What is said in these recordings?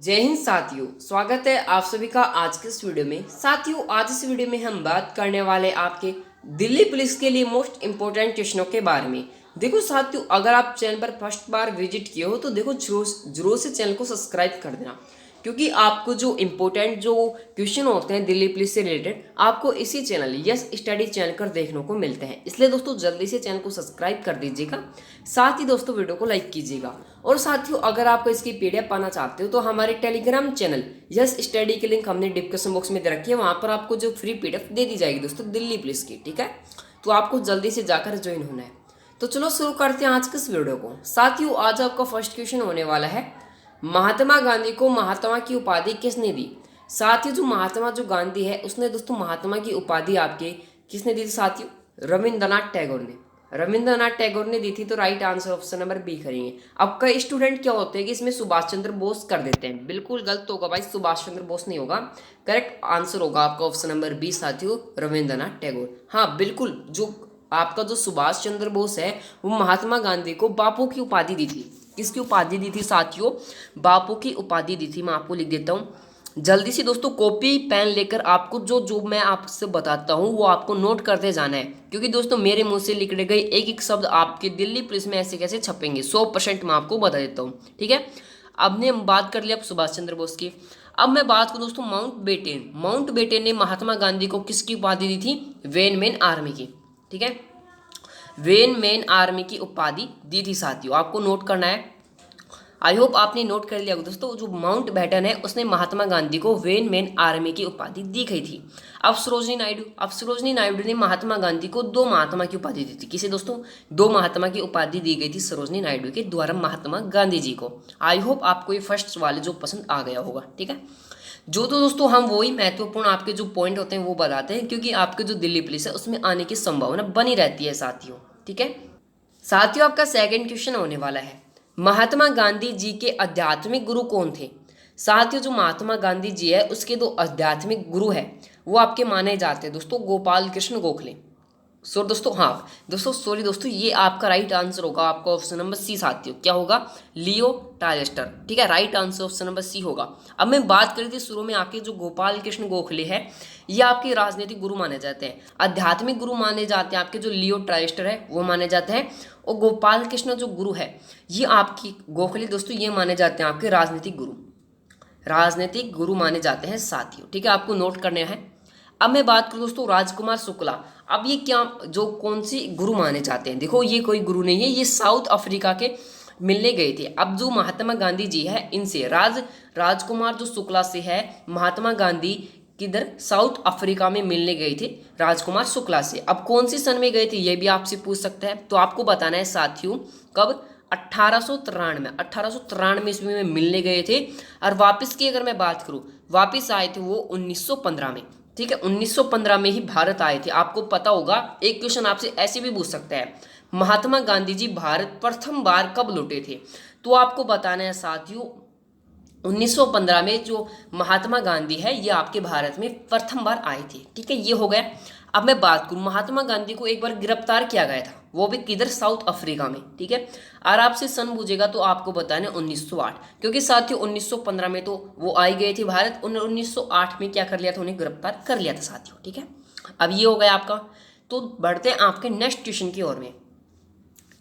जय हिंद साथियों, स्वागत है आप सभी का आज के इस वीडियो में। साथियों, आज इस वीडियो में हम बात करने वाले आपके दिल्ली पुलिस के लिए मोस्ट इंपोर्टेंट क्वेश्चनों के बारे में। देखो साथियों, अगर आप चैनल पर फर्स्ट बार विजिट किए हो तो देखो जरूर से चैनल को सब्सक्राइब कर देना, क्योंकि आपको जो इम्पोर्टेंट जो क्वेश्चन होते हैं दिल्ली पुलिस से रिलेटेड आपको इसी चैनल यस स्टडी चैनल पर देखने को मिलते हैं। इसलिए दोस्तों जल्दी से चैनल को सब्सक्राइब कर दीजिएगा, साथ ही दोस्तों वीडियो को लाइक कीजिएगा। और साथियों, अगर आपको इसकी पीडीएफ पाना चाहते हो तो हमारे टेलीग्राम चैनल यस स्टडी की लिंक हमने डिस्क्रिप्शन बॉक्स में दे रखी है। वहां पर आपको जो फ्री पीडीएफ दे दी जाएगी दोस्तों दिल्ली पुलिस की, ठीक है। तो आपको जल्दी से जाकर ज्वाइन होना है। तो चलो शुरू करते हैं आज के इस वीडियो को। साथियों, आज आपका फर्स्ट क्वेश्चन होने वाला है, महात्मा गांधी को महात्मा की उपाधि किसने दी। साथियों, जो महात्मा जो गांधी है उसने दोस्तों महात्मा की उपाधि आपके किसने दी थी साथियों? रविंद्रनाथ टैगोर ने। रविंद्रनाथ टैगोर ने दी थी। तो right answer option number B करेंगे। अब कई स्टूडेंट क्या होते हैं कि इसमें सुभाष चंद्र बोस कर देते हैं, बिल्कुल गलत होगा भाई, सुभाष चंद्र बोस नहीं होगा। करेक्ट आंसर होगा आपका ऑप्शन नंबर बी साथियों, रविंद्रनाथ टैगोर। हाँ बिल्कुल, जो आपका जो सुभाष चंद्र बोस है वो महात्मा गांधी को बापू की उपाधि दी थी। किसकी उपाधि दी थी साथियों? बापू की उपाधि दी थी। मैं आपको लिख देता हूँ जल्दी से दोस्तों, कॉपी पेन लेकर आपको जो जो मैं आपसे बताता हूँ वो आपको नोट करते जाना है, क्योंकि दोस्तों मेरे मुंह से लिखे गए एक एक शब्द आपके दिल्ली पुलिस में ऐसे कैसे छपेंगे 100% मैं आपको बता देता हूँ, ठीक है। अब ने बात कर लिया सुभाष चंद्र बोस की। अब मैं बात करूँ दोस्तों माउंट बेटेन ने महात्मा गांधी को किसकी उपाधि दी थी? वेन मैन आर्मी की, ठीक है। वेन मैन आर्मी की उपाधि दी थी साथियों, आपको नोट करना है। आई होप आपने नोट कर लिया दोस्तों, जो माउंट बैटन है उसने महात्मा गांधी को वेन मैन आर्मी की उपाधि दी गई थी। अब सरोजनी नायडू ने महात्मा गांधी को दो महात्मा की उपाधि दी थी। किसे दोस्तों? दो महात्मा की उपाधि दी गई थी सरोजनी नायडू के द्वारा महात्मा गांधी जी को। आई होप आपको ये फर्स्ट वाले जो पसंद आ गया होगा, ठीक है। जो तो दोस्तों हम वही महत्वपूर्ण आपके जो पॉइंट होते हैं वो बताते हैं, क्योंकि आपके जो दिल्ली पुलिस है उसमें आने की संभावना बनी रहती है साथियों, ठीक है। साथियों, आपका सेकंड क्वेश्चन होने वाला है, महात्मा गांधी जी के आध्यात्मिक गुरु कौन थे। साथियों, जो महात्मा गांधी जी है उसके दो आध्यात्मिक गुरु है वो आपके माने जाते हैं दोस्तों, गोपाल कृष्ण गोखले। सो दोस्तों, हाँ दोस्तों सॉरी दोस्तों, ये आपका राइट आंसर होगा, आपका ऑप्शन नंबर सी साथियों। क्या होगा? लियो टालेस्टर, ठीक है। Right answer option number C होगा। अब मैं बात करी थी शुरू में आपके जो गोपाल कृष्ण गोखले है ये आपके राजनीतिक गुरु माने जाते हैं, आध्यात्मिक गुरु माने जाते हैं आपके जो लियो टालेस्टर है वो माने जाते हैं, और गोपाल कृष्ण जो गुरु है ये आपकी गोखले दोस्तों ये माने जाते हैं आपके राजनीतिक गुरु माने जाते हैं साथियों, ठीक है। आपको नोट करने हैं। अब मैं बात करूं दोस्तों राजकुमार शुक्ला। अब ये क्या जो कौन सी गुरु माने जाते हैं? देखो ये कोई गुरु नहीं है, ये साउथ अफ्रीका के मिलने गए थे। अब जो महात्मा गांधी जी है इनसे राजकुमार जो शुक्ला से है महात्मा गांधी किधर साउथ अफ्रीका में मिलने गए थे राजकुमार शुक्ला से। अब कौन सी सन में गए थे ये भी आपसे पूछ सकते हैं, तो आपको बताना है साथियों कब? 1893 ईस्वी में मिलने गए थे। और वापस की अगर मैं बात करूं, वापस आए थे वो 1915 में, ठीक है। 1915 में ही भारत आए थे। आपको पता होगा, एक क्वेश्चन आपसे ऐसे भी पूछ सकता है, महात्मा गांधी जी भारत प्रथम बार कब लौटे थे? तो आपको बताना है साथियों 1915 में जो महात्मा गांधी है ये आपके भारत में प्रथम बार आए थे, ठीक है। ये हो गया। अब मैं बात करूं, महात्मा गांधी को एक बार गिरफ्तार किया गया था, वो भी किधर? साउथ अफ्रीका में, ठीक है। और आपसे सन पूछेगा तो आपको बताना 1908, क्योंकि साथियों 1915 में तो वो आई गए थे भारत, उन्होंने 1908 में क्या कर लिया था? उन्हें गिरफ्तार कर लिया था साथियों, ठीक है। अब ये हो गया आपका। तो बढ़ते हैं आपके नेक्स्ट क्वेश्चन की ओर में।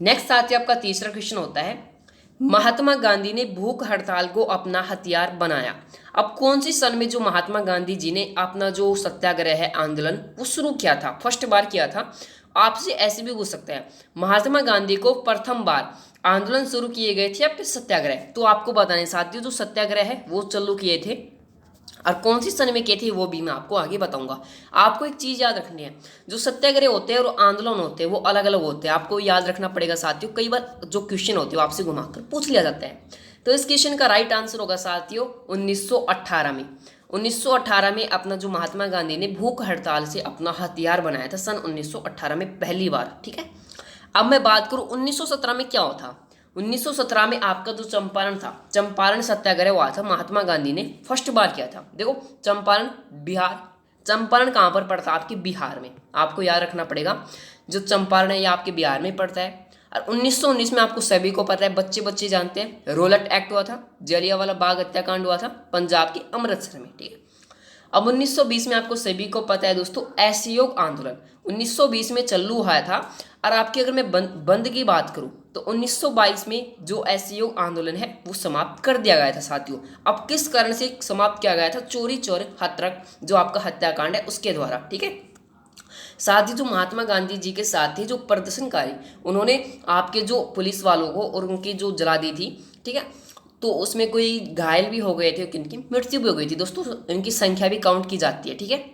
नेक्स्ट साथियों आपका तीसरा क्वेश्चन होता है, महात्मा गांधी ने भूख हड़ताल को अपना हथियार बनाया। अब कौन सी सन में जो महात्मा गांधी जी ने अपना जो सत्याग्रह है आंदोलन वो शुरू किया था, फर्स्ट बार किया था? आपसे ऐसे भी पूछ सकते हैं, महात्मा गांधी को प्रथम बार आंदोलन शुरू किए गए थे या फिर सत्याग्रह? तो आपको बताने साथियों जो सत्याग्रह है वो चालू किए थे, और कौन सी सन में किए थे वो भी मैं आपको आगे बताऊंगा। आपको एक चीज याद रखनी है, जो सत्याग्रह होते हैं और आंदोलन होते हैं वो अलग अलग होते हैं, आपको याद रखना पड़ेगा साथियों। कई बार जो क्वेश्चन होते हैं आपसे घुमाकर पूछ लिया जाता है। तो इस क्वेश्चन का राइट आंसर होगा साथियों 1918 में। 1918 में अपना जो महात्मा गांधी ने भूख हड़ताल से अपना हथियार बनाया था, सन 1918 में पहली बार, ठीक है। अब मैं बात करूं 1917 में क्या होता? 1917 में आपका जो चंपारण था, चंपारण सत्याग्रह हुआ था, महात्मा गांधी ने फर्स्ट बार किया था। देखो चंपारण बिहार, चंपारण कहाँ पर पड़ता है? आपके बिहार में, आपको याद रखना पड़ेगा। जो चंपारण है ये आपके बिहार में पड़ता है। और 1919 में आपको सभी को पता है, बच्चे बच्चे जानते हैं, रोलट एक्ट हुआ था, जलियांवाला बाग हत्याकांड हुआ था पंजाब के अमृतसर में, ठीक है। अब 1920 में आपको सभी को पता है दोस्तों, असहयोग आंदोलन 1920 में चालू हुआ था। और आपकी अगर मैं बंद की बात करूं तो 1922 में जो असहयोग आंदोलन है वो समाप्त कर दिया गया था साथियों। अब किस कारण से समाप्त किया गया था? चोरी चोर हत्रक जो आपका हत्याकांड है उसके द्वारा, ठीक है। साथ ही जो महात्मा गांधी जी के साथ ही जो प्रदर्शनकारी, उन्होंने आपके जो पुलिस वालों को और उनकी जो जला दी थी, ठीक है। तो उसमें कोई घायल भी हो गए थे, किनकी मृत्यु भी हो गई थी दोस्तों, इनकी संख्या भी काउंट की जाती है, ठीक है।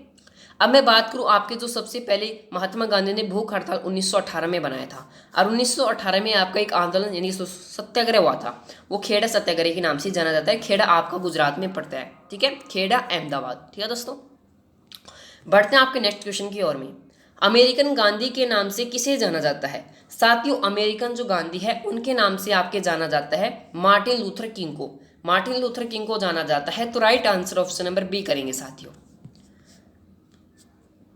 अब मैं बात करूं आपके जो सबसे पहले महात्मा गांधी ने भूख हड़ताल 1918 में बनाया था। और 1918 में आपका एक आंदोलन यानी सत्याग्रह हुआ था, वो खेड़ा सत्याग्रह के नाम से जाना जाता है। खेड़ा आपका गुजरात में पड़ता है, ठीक है, खेड़ा अहमदाबाद, ठीक है दोस्तों। बढ़ते हैं आपके नेक्स्ट क्वेश्चन की ओर में। अमेरिकन गांधी के नाम से किसे जाना जाता है? साथियों, अमेरिकन जो गांधी है उनके नाम से आपके जाना जाता है मार्टिन लूथर किंग को। मार्टिन लूथर किंग को जाना जाता है। तो right answer option number B करेंगे साथियों।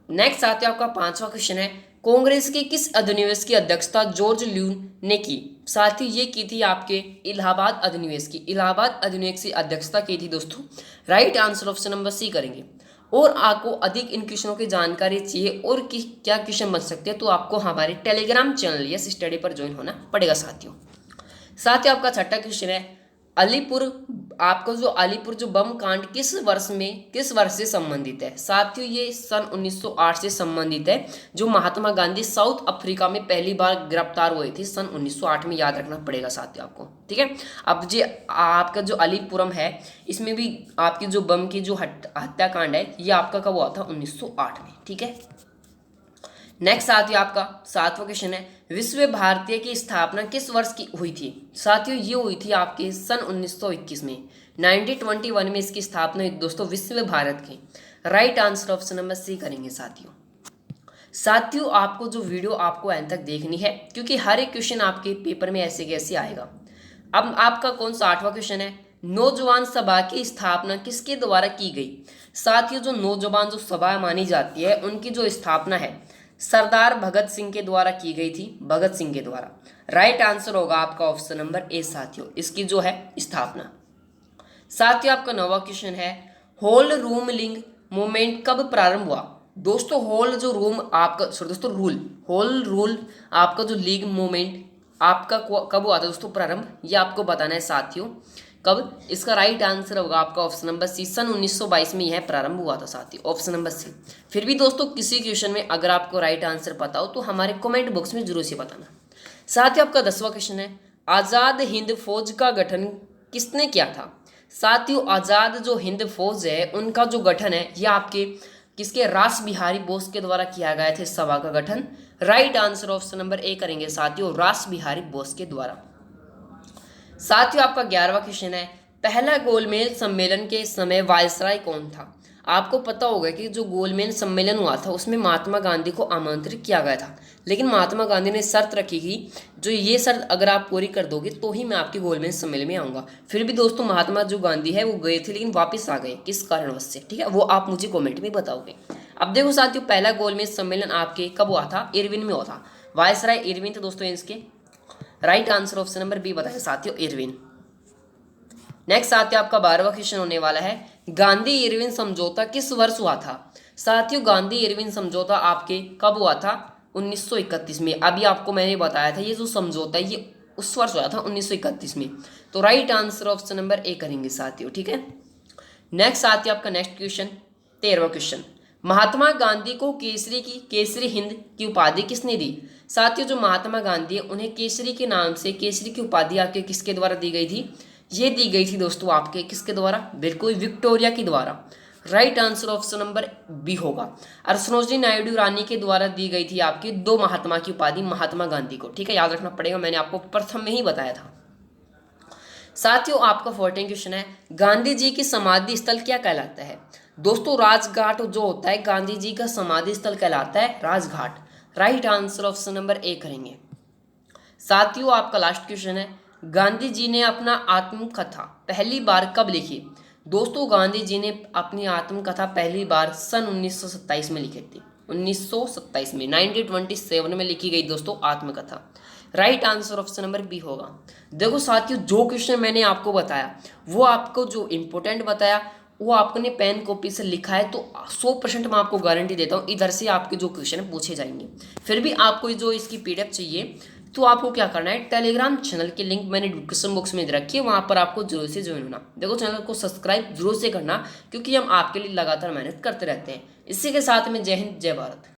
नेक्स्ट साथियों आपका 5वां क्वेश्चन है, कांग्रेस के किस अधिनिवेश की अध्यक्षता जॉर्ज ल्यून ने की? साथियों, ये की थी आपके इलाहाबाद अधिनिवेश की। इलाहाबाद अधिनिवेश की अध्यक्षता की थी दोस्तों। Right answer option number C करेंगे। और आपको अधिक इन क्वेश्चनों की जानकारी चाहिए और क्या क्वेश्चन बन सकते हैं, तो आपको हमारे टेलीग्राम चैनल यस स्टडी पर ज्वाइन होना पड़ेगा साथियों। साथियों आपका 6वां क्वेश्चन है, अलीपुर, आपका जो अलीपुर जो बम कांड किस वर्ष से संबंधित है? साथियों, ये सन 1908 से संबंधित है, जो महात्मा गांधी साउथ अफ्रीका में पहली बार गिरफ्तार हुए थे सन 1908 में, याद रखना पड़ेगा साथियों आपको, ठीक है। अब जो आपका जो अलीपुरम है, इसमें भी आपकी जो बम की जो हत्याकांड है, ये आपका कब हुआ था? 1908 में, ठीक है। नेक्स्ट साथियों आपका 7वां क्वेश्चन है, विश्व भारती की स्थापना किस वर्ष की हुई थी? साथियों, ये हुई थी आपके सन 1921 में, 1921 में इसकी स्थापना हुई दोस्तों विश्व भारत की। Right answer option number C करेंगे साथियों। साथियों, आपको जो वीडियो आपको अंत तक देखनी है, क्योंकि हर एक क्वेश्चन आपके पेपर में ऐसे कैसे आएगा। अब आपका कौन सा 8वां क्वेश्चन है, नौजवान सभा की स्थापना किसके द्वारा की गई? साथियों, जो नौजवान जो सभा मानी जाती है, उनकी जो स्थापना है सरदार भगत सिंह के द्वारा की गई थी, भगत सिंह के द्वारा। राइट आंसर होगा आपका ऑप्शन नंबर ए साथियों, इसकी जो है स्थापना। साथियों आपका 9वां क्वेश्चन है, होल रूम लिंग मूवमेंट कब प्रारंभ हुआ? दोस्तों, होल जो रूम आपका दोस्तों होल रूल आपका जो लीग मूवमेंट आपका कब हुआ था दोस्तों प्रारंभ, ये आपको बताना है साथियों कब। इसका राइट आंसर होगा आपका ऑप्शन नंबर सी, सन 1922 में यह प्रारंभ हुआ था साथियों, ऑप्शन नंबर सी। फिर भी दोस्तों किसी क्वेश्चन में अगर आपको राइट आंसर पता हो तो हमारे कमेंट बॉक्स में जरूर से बताना। साथियों आपका 10वां क्वेश्चन है, आज़ाद हिंद फौज का गठन किसने किया था? साथियों, आज़ाद जो हिंद फौज है उनका जो गठन है यह आपके किसके रास बिहारी बोस के द्वारा किया गया था, सभा का गठन। Right answer option number A करेंगे साथियों, रास बिहारी बोस के द्वारा। साथियों आपका 11वां क्वेश्चन है, पहला गोलमेज सम्मेलन के समय वायसराय कौन था? आपको पता होगा कि जो गोलमेज सम्मेलन हुआ था उसमें महात्मा गांधी को आमंत्रित किया गया था, लेकिन महात्मा गांधी ने शर्त रखी कि जो ये शर्त अगर आप पूरी कर दोगे तो ही मैं आपके गोलमेज सम्मेलन में आऊँगा। फिर भी दोस्तों महात्मा जो गांधी है वो गए थे लेकिन वापस आ गए, किस कारणवश से, ठीक है, वो आप मुझे कॉमेंट में बताओगे। अब देखो साथियों, पहला गोलमेज सम्मेलन आपके कब हुआ था? इरविन में हुआ था। वायसराय इरविन थे दोस्तों इसके। Right answer option number B बताएं साथियों, इरविन। नेक्स्ट साथियों आपका 12वां क्वेश्चन होने वाला है, गांधी इरविन समझौता किस वर्ष हुआ था? साथियों, गांधी इरविन समझौता आपके कब हुआ था? 1931 में। अभी आपको मैंने बताया था ये जो समझौता है ये उस वर्ष हुआ था 1931 में। तो right answer option number A करेंगे साथियों, ठीक है। नेक्स्ट साथियों आपका next question 13वां question, Mahatma Gandhi को केसरी हिंद की उपाधि किसने दी? साथियों, जो महात्मा गांधी है उन्हें केसरी के नाम से केसरी की उपाधि आपके किसके द्वारा दी गई थी? ये दी गई थी दोस्तों आपके किसके द्वारा? बिल्कुल विक्टोरिया के द्वारा। Right answer option number B होगा। और सरोजिनी नायडू रानी के द्वारा दी गई थी आपकी दो महात्मा की उपाधि महात्मा गांधी को, ठीक है, याद रखना पड़ेगा, मैंने आपको प्रथम में ही बताया था। साथियों आपका 14 क्वेश्चन है, गांधी जी की समाधि स्थल क्या कहलाता है? दोस्तों, राजघाट जो होता है गांधी जी का समाधि स्थल कहलाता है Rajghat. Right answer option number A करेंगे। साथियों आपका लास्ट क्वेश्चन है, गांधी जी ने अपना आत्मकथा पहली बार कब लिखी? दोस्तों, गांधी जी ने अपनी आत्मकथा पहली बार सन 1927 में लिखी थी। 1927 में 1927 में लिखी गई दोस्तों आत्मकथा। Right answer option number B होगा। देखो साथियों, जो क्वेश्चन मैंने आपको बताया वो आपको जो इम्पोर्टेंट बताया वो आपने पेन कॉपी से लिखा है तो 100% मैं आपको गारंटी देता हूँ इधर से आपके जो क्वेश्चन पूछे जाएंगे। फिर भी आपको जो इसकी पीडीएफ चाहिए तो आपको क्या करना है, टेलीग्राम चैनल की लिंक मैंने डिस्क्रिप्शन बॉक्स में दे रखी है, वहाँ पर आपको जरूर से ज्वाइन होना। देखो चैनल को सब्सक्राइब जरूर से करना, क्योंकि हम आपके लिए लगातार मेहनत करते रहते हैं। इसी के साथ में जय हिंद जय भारत।